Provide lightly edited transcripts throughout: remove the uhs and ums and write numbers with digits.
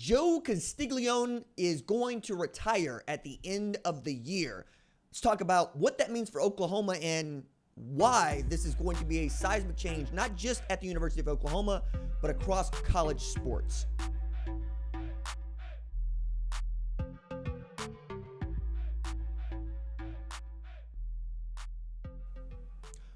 Joe Castiglione is going to retire at the end of the year. Let's talk about what that means for Oklahoma and why this is going to be a seismic change, not just at the University of Oklahoma, but across college sports.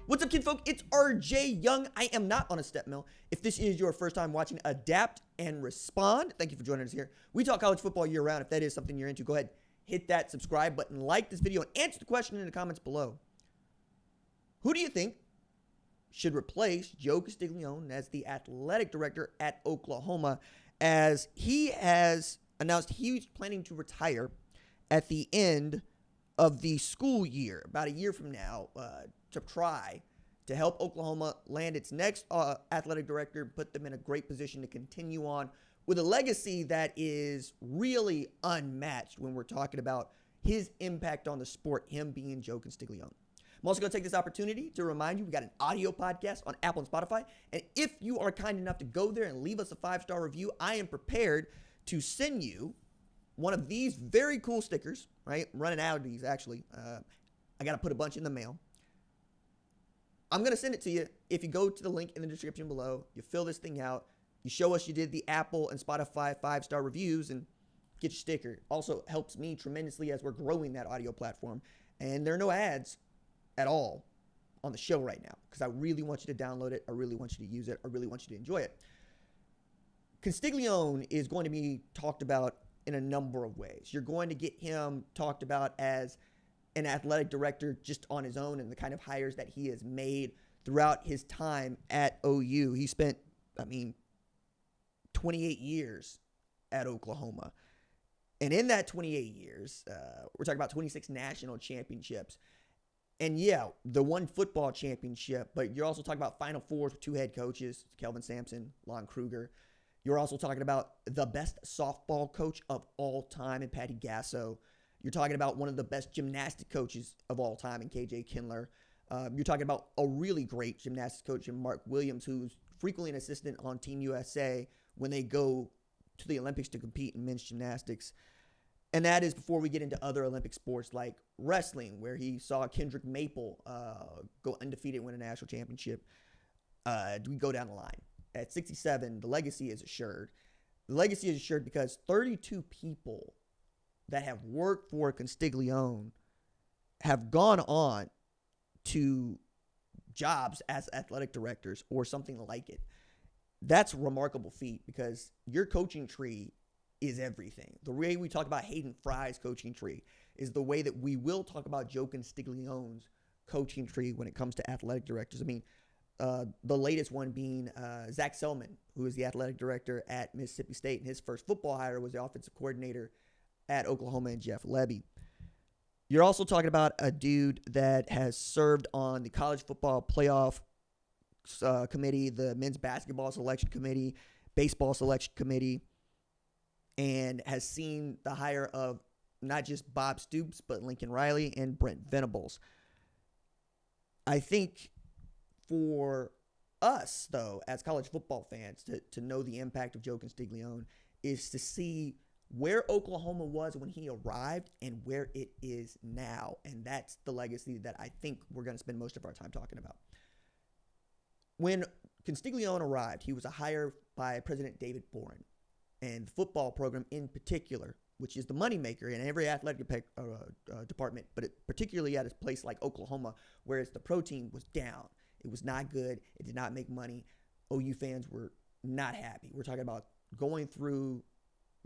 What's up, kidfolk? It's RJ Young. I am not on a step mill. If this is your first time watching Adapt and Respond, thank you for joining us here. We talk college football year round. If that is something you're into, go ahead, hit that subscribe button, like this video, and answer the question in the comments below. Who do you think should replace Joe Castiglione as the athletic director at Oklahoma, as he has announced he's planning to retire at the end of the school year, about a year from now, to try to help Oklahoma land its next athletic director, put them in a great position to continue on with a legacy that is really unmatched when we're talking about his impact on the sport, him being Joe Castiglione. I'm also going to take this opportunity to remind you we got an audio podcast on Apple and Spotify, and if you are kind enough to go there and leave us a 5-star review, I am prepared to send you one of these very cool stickers, right? I'm running out of these, actually. I got to put a bunch in the mail. I'm going to send it to you if you go to the link in the description below. You fill this thing out. You show us you did the Apple and Spotify 5-star reviews and get your sticker. Also helps me tremendously as we're growing that audio platform. And there are no ads at all on the show right now because I really want you to download it. I really want you to use it. I really want you to enjoy it. Castiglione is going to be talked about in a number of ways. You're going to get him talked about as an athletic director just on his own and the kind of hires that he has made throughout his time at OU. He spent, 28 years at Oklahoma. And in that 28 years, we're talking about 26 national championships. And yeah, the one football championship, but you're also talking about Final Fours with 2 head coaches, Kelvin Sampson, Lon Kruger. You're also talking about the best softball coach of all time in Patty Gasso. You're talking about one of the best gymnastic coaches of all time in KJ Kindler. You're talking about a really great gymnastics coach in Mark Williams, who's frequently an assistant on Team USA when they go to the Olympics to compete in men's gymnastics. And that is before we get into other Olympic sports like wrestling, where he saw Kendrick Maple go undefeated and win a national championship. We go down the line. At 67, the legacy is assured. The legacy is assured because 32 people that have worked for Castiglione have gone on to jobs as athletic directors or something like it. That's a remarkable feat because your coaching tree is everything. The way we talk about Hayden Fry's coaching tree is the way that we will talk about Joe Castiglione's coaching tree when it comes to athletic directors. The latest one being Zach Selman, who is the athletic director at Mississippi State, and his first football hire was the offensive coordinator at Oklahoma and Jeff Lebby. You're also talking about a dude that has served on the college football playoff committee, the men's basketball selection committee, baseball selection committee, and has seen the hire of not just Bob Stoops, but Lincoln Riley and Brent Venables. I think for us, though, as college football fans, to know the impact of Joe Castiglione is to see where Oklahoma was when he arrived and where it is now. And that's the legacy that I think we're going to spend most of our time talking about. When Castiglione arrived, he was a hire by President David Boren. And the football program in particular, which is the moneymaker in every athletic department, but particularly at a place like Oklahoma, whereas the pro team was down. It was not good. It did not make money. OU fans were not happy. We're talking about going through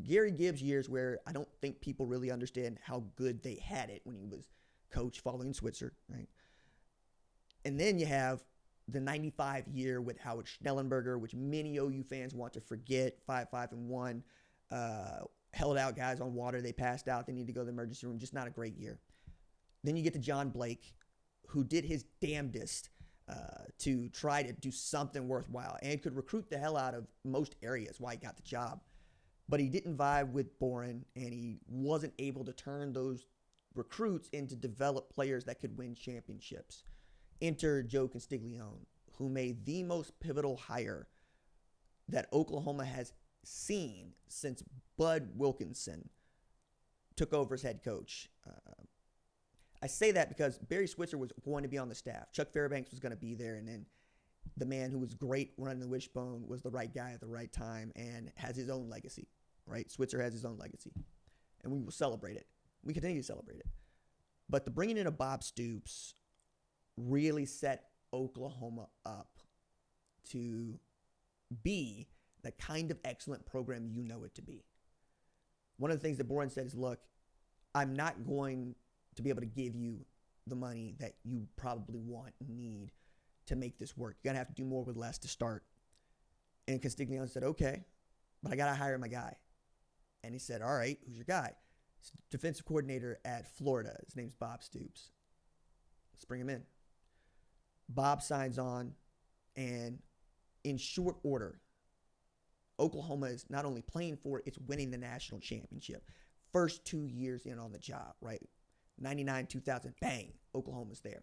Gary Gibbs years where I don't think people really understand how good they had it when he was coach following Switzer, right? And then you have the 95 year with Howard Schnellenberger, which many OU fans want to forget, 5-5-1, held out guys on water. They passed out. They need to go to the emergency room. Just not a great year. Then you get to John Blake, who did his damnedest to try to do something worthwhile and could recruit the hell out of most areas why he got the job. But he didn't vibe with Boren, and he wasn't able to turn those recruits into developed players that could win championships. Enter Joe Castiglione, who made the most pivotal hire that Oklahoma has seen since Bud Wilkinson took over as head coach. I say that because Barry Switzer was going to be on the staff. Chuck Fairbanks was going to be there, and then the man who was great running the wishbone was the right guy at the right time and has his own legacy, right? Switzer has his own legacy, and we will celebrate it. We continue to celebrate it. But the bringing in of Bob Stoops really set Oklahoma up to be the kind of excellent program you know it to be. One of the things that Boren said is, look, I'm not going to be able to give you the money that you probably want and need to make this work. You're going to have to do more with less to start. And Castiglione said, okay, but I got to hire my guy. And he said, all right, who's your guy? He's defensive coordinator at Florida. His name's Bob Stoops. Let's bring him in. Bob signs on, and in short order, Oklahoma is not only playing for it, it's winning the national championship. First 2 years in on the job, right? 99, 2000, bang, Oklahoma's there.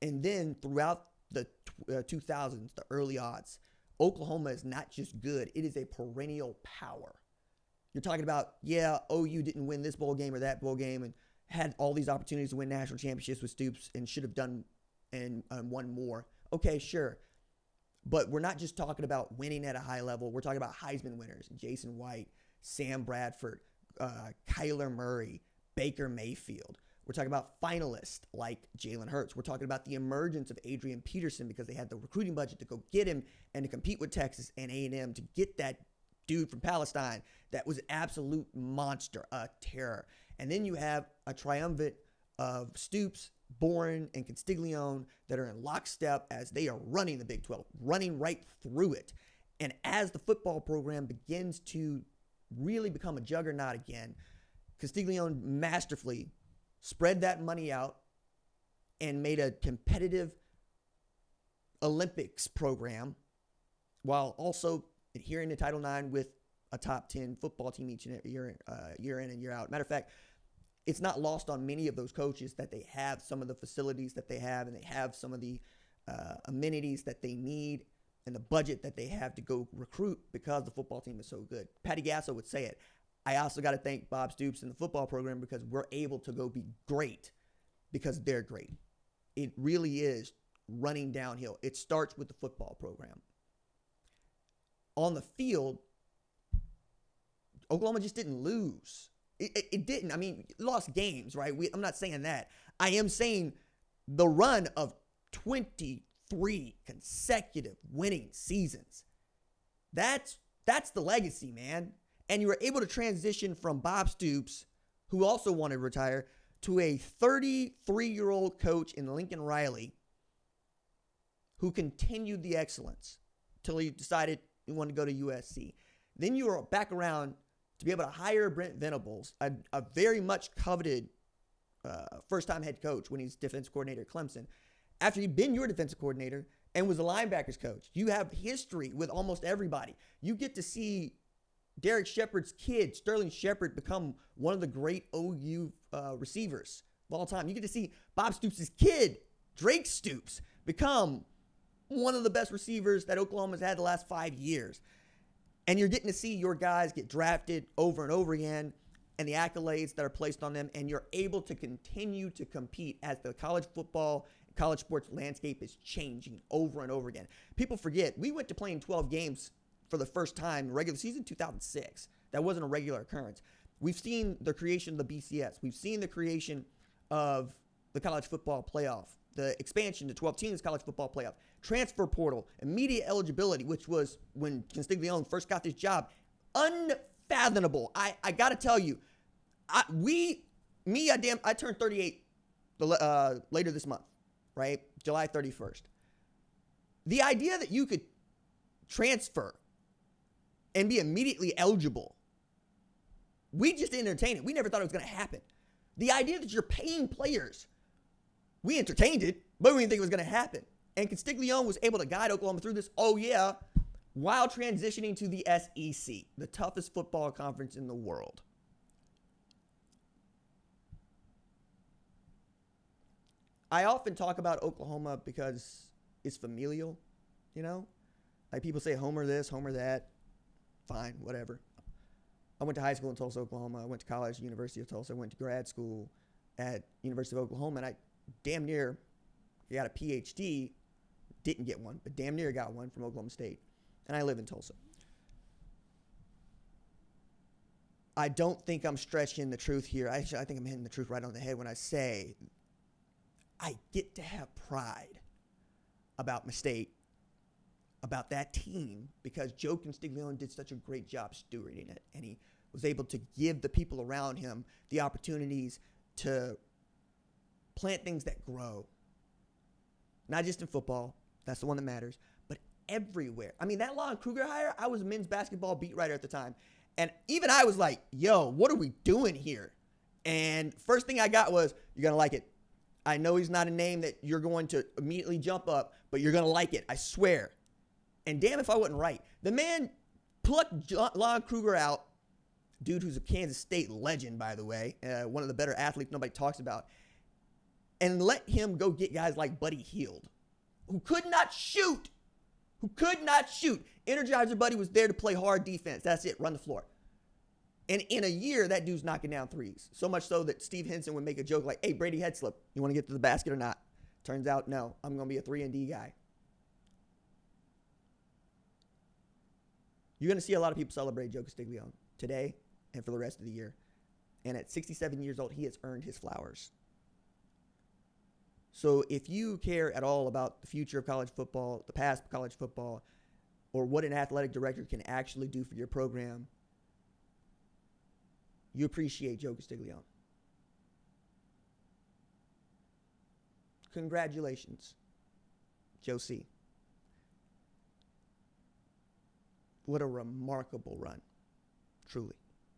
And then throughout the 2000s, the early odds, Oklahoma is not just good, it is a perennial power. You're talking about, yeah, OU didn't win this bowl game or that bowl game and had all these opportunities to win national championships with Stoops and should have done and won more. Okay, sure. But we're not just talking about winning at a high level. We're talking about Heisman winners, Jason White, Sam Bradford, Kyler Murray, Baker Mayfield. We're talking about finalists like Jalen Hurts. We're talking about the emergence of Adrian Peterson because they had the recruiting budget to go get him and to compete with Texas and A&M to get that dude from Palestine that was an absolute monster, a terror. And then you have a triumvirate of Stoops, Boren, and Castiglione that are in lockstep as they are running the Big 12, running right through it. And as the football program begins to really become a juggernaut again, Castiglione masterfully spread that money out and made a competitive Olympics program while also adhering to Title IX with a top 10 football team each and every year in and year out. Matter of fact, it's not lost on many of those coaches that they have some of the facilities that they have and they have some of the amenities that they need and the budget that they have to go recruit because the football team is so good. Patty Gasso would say it. I also got to thank Bob Stoops and the football program because we're able to go be great because they're great. It really is running downhill. It starts with the football program. On the field, Oklahoma just didn't lose. It didn't. I mean, lost games, right? I'm not saying that. I am saying the run of 23 consecutive winning seasons. That's the legacy, man. And you were able to transition from Bob Stoops, who also wanted to retire, to a 33-year-old coach in Lincoln Riley who continued the excellence until he decided he wanted to go to USC. Then you were back around to be able to hire Brent Venables, a very much coveted first-time head coach when he's defensive coordinator at Clemson, after he'd been your defensive coordinator and was a linebackers coach. You have history with almost everybody. You get to see Derek Shepard's kid, Sterling Shepard, become one of the great OU receivers of all time. You get to see Bob Stoops' kid, Drake Stoops, become one of the best receivers that Oklahoma's had the last 5 years. And you're getting to see your guys get drafted over and over again and the accolades that are placed on them. And you're able to continue to compete as the college football, college sports landscape is changing over and over again. People forget, we went to playing 12 games for the first time in regular season 2006. That wasn't a regular occurrence. We've seen the creation of the BCS. We've seen the creation of the college football playoff, the expansion to 12 teams college football playoff, transfer portal, immediate eligibility, which was when Castiglione first got this job, unfathomable. I got to tell you, I turned 38 later this month, right? July 31st. The idea that you could transfer and be immediately eligible, we just didn't entertain it. We never thought it was going to happen. The idea that you're paying players, we entertained it, but we didn't think it was going to happen. And Castiglione was able to guide Oklahoma through this, while transitioning to the SEC, the toughest football conference in the world. I often talk about Oklahoma because it's familial, you know? Like people say Homer this, Homer that. Fine, whatever. I went to high school in Tulsa, Oklahoma. I went to college at University of Tulsa. I went to grad school at University of Oklahoma, and I damn near got a PhD. Didn't get one, but damn near got one from Oklahoma State. And I live in Tulsa. I don't think I'm stretching the truth here. I think I'm hitting the truth right on the head when I say I get to have pride about my state, about that team, because Joe Castiglione did such a great job stewarding it, and he was able to give the people around him the opportunities to plant things that grow. Not just in football, that's the one that matters, but everywhere. I mean, that Lon Kruger hire, I was a men's basketball beat writer at the time, and even I was like, yo, what are we doing here? And first thing I got was, you're going to like it. I know he's not a name that you're going to immediately jump up, but you're going to like it, I swear. And damn if I wasn't right. The man plucked Lon Kruger out, dude who's a Kansas State legend, by the way, one of the better athletes nobody talks about, and let him go get guys like Buddy Hield, who could not shoot. Energizer Buddy was there to play hard defense. That's it, run the floor. And in a year, that dude's knocking down threes. So much so that Steve Henson would make a joke like, hey, Brady Headslip, you want to get to the basket or not? Turns out, no, I'm going to be a 3-and-D guy. You're going to see a lot of people celebrate Joe Castiglione today and for the rest of the year. And at 67 years old, he has earned his flowers. So if you care at all about the future of college football, the past of college football, or what an athletic director can actually do for your program, you appreciate Joe Castiglione. Congratulations, Joe C. What a remarkable run, truly.